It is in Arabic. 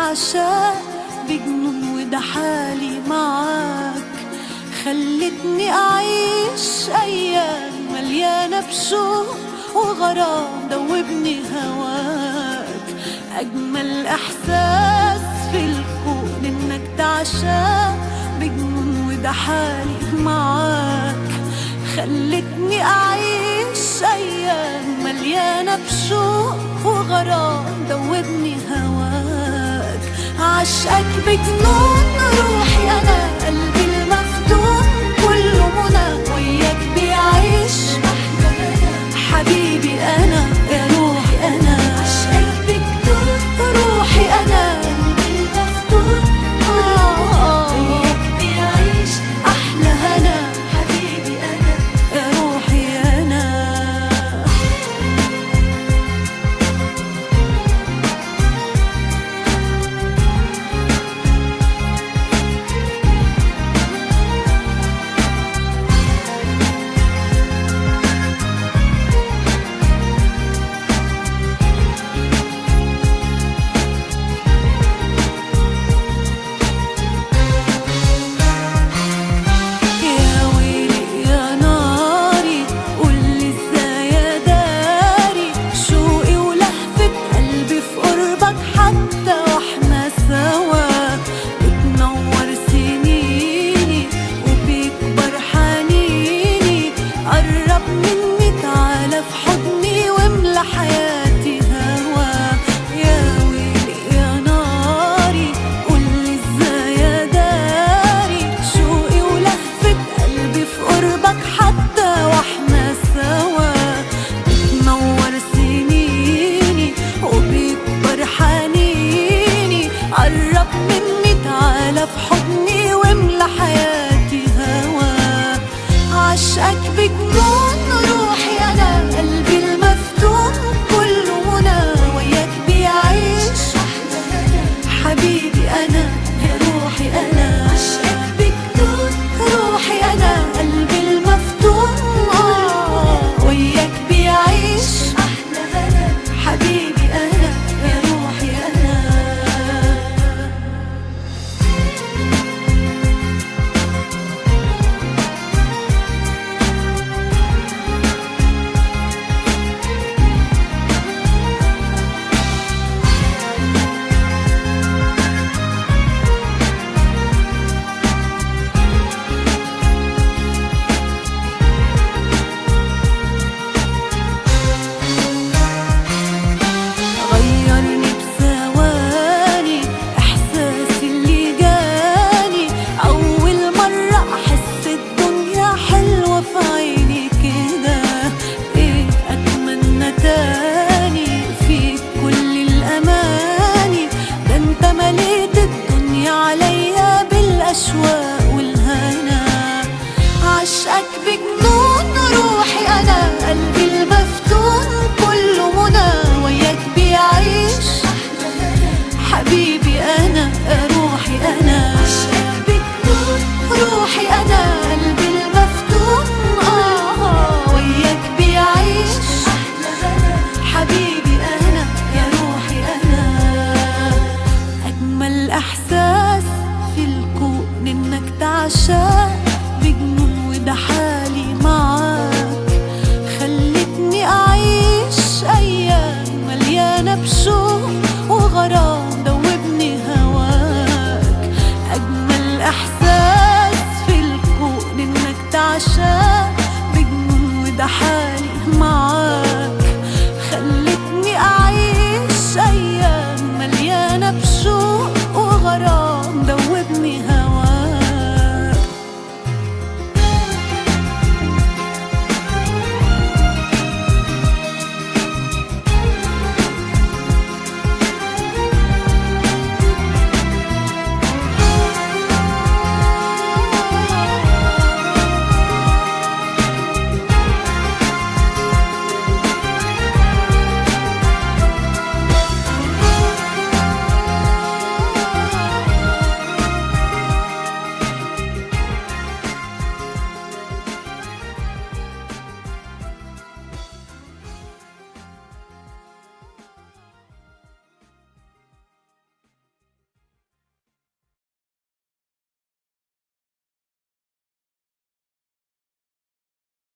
تعشاق بجنون وده حالي معاك. خلتني أعيش أيام مليانة بشوق وغرام دوبني هواك. أجمل إحساس في الكون إنك تعشاق بجنون وده حالي معاك. خلتني أعيش أيام مليانة بشوق وغرام دوبني هواك. عشقك بجنون روحي أنا، قلبي المفتون كله منى وياك بيعيش حبيبي أنا يا روحي أنا. عشقك بجنون روحي أنا، قلبي المفتون وياك بيعيش أحلى هنا حبيبي أنا يا روحي أنا. حياتي هوا يا ويلي يا ناري، قولي ازاي يا داري شوقي ولهفة قلبي في قربك حتى واحنا سوا. بتنور سنيني وبيكبر حنيني، قرب مني تعالى في حضني واملى حياتي هوا. عشقك بجنون روحي أنا، قلبي المفتون كله منى وياك بيعيش حبيبي أنا يا روحي أنا. عشقك بجنون روحي أنا، قلبي المفتون وياك بيعيش حبيبي أنا يا روحي أنا. الأشواق والهنا. عشقك بجنون روحي أنا، قلبي المفتون كله منى وياك بيعيش حبيبي أنا روحي أنا. عشقك بجنون روحي أنا، قلبي المفتون وياك بيعيش حبيبي أنا يا روحي أنا. أجمل إحساس في الكون إنك تعشاق بجنون وده حالي معاك. خلتني أعيش أيام مليانة بشوق وغرام دوبني هواك. أجمل إحساس في الكون إنك تعشاق بجنون وده حالي معاك.